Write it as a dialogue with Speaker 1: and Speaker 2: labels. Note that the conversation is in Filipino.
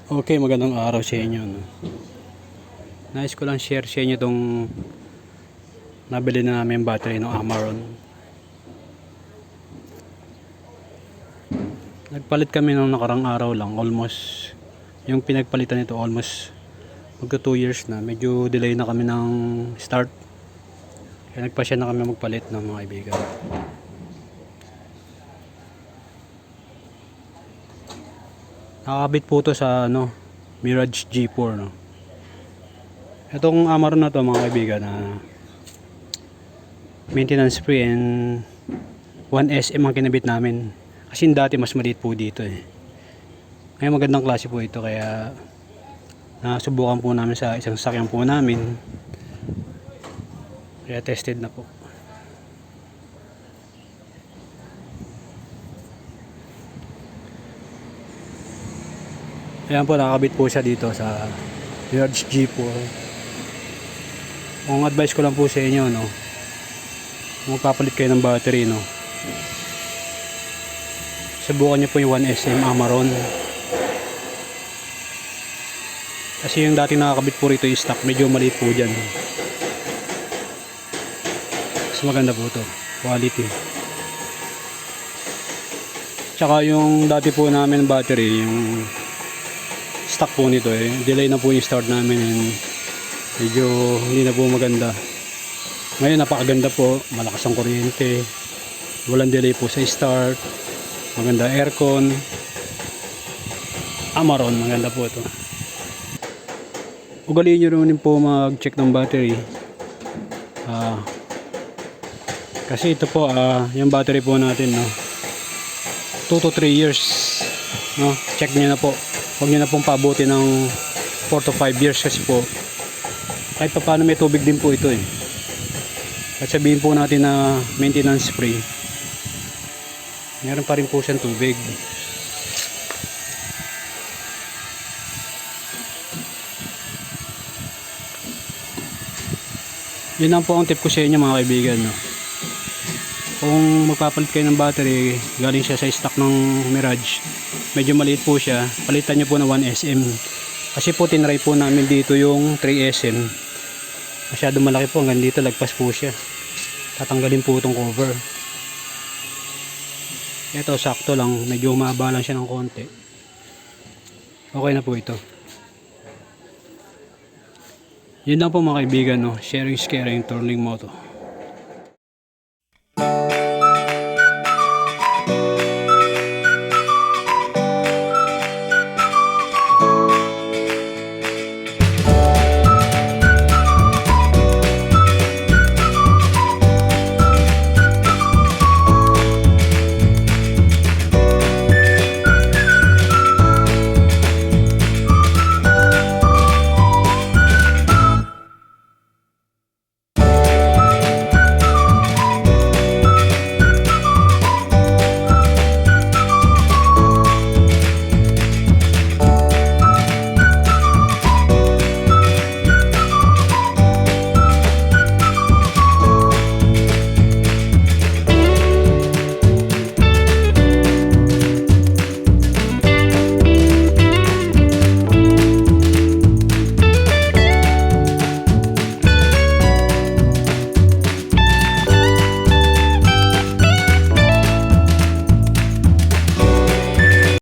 Speaker 1: Okay, magandang araw sa inyo, no? Nais ko lang share sa inyo itong nabili na namin battery ng Amaron. Nagpalit kami nung nakarang araw lang, almost yung pinagpalitan nito almost magto 2 years na. Medyo delay na kami ng start. Kaya nagpasya na kami magpalit ng mga kaibigan. Nakakabit po ito sa Mirage G4, no. Itong Amaron na to mga kaibigan na maintenance free and 1SM ang kinabit namin. Kasi dati mas maliit po dito eh. Ngayon magandang klase po ito kaya nasubukan po namin sa isang sakyan po namin. Kaya tested na po. Ayan po, nakakabit po siya dito sa Mirage G4. Ang advice ko lang po sa inyo, no, kung magpapalit kayo ng battery, no, subukan nyo po yung 1SM Amaron. Kasi yung dati nakakabit po rito yung stock, medyo maliit po dyan. Mas maganda po to, quality. Tsaka yung dati po namin battery, yung stock po nito delay na po yung start namin and medyo hindi na po maganda. Ngayon napakaganda po, malakas ang kuryente, walang delay po sa start, maganda aircon. Amaron, maganda po ito. Ugaliin nyo rin po mag check ng battery, kasi ito po yung battery po natin, no, 2 to 3 years, no, check nyo na po. Huwag nyo na pong paabuti ng 4 to 5 years kasi po kahit pa paano may tubig din po ito eh. At sabihin po natin na maintenance free, meron pa rin po siyang tubig. Yun lang po ang tip ko sa inyo mga kaibigan, no? Kung magpapalit kayo ng battery, galing siya sa stock ng Mirage, medyo maliit po siya, palitan nyo po na 1SM. Kasi po tinry po namin dito yung 3SM, masyado malaki po, hanggang dito lagpas po siya. Tatanggalin po itong cover. Ito sakto lang, medyo mahaba lang siya ng konti. Okay na po ito. Yun lang po mga kaibigan, no? Sharing is caring, Turning Moto.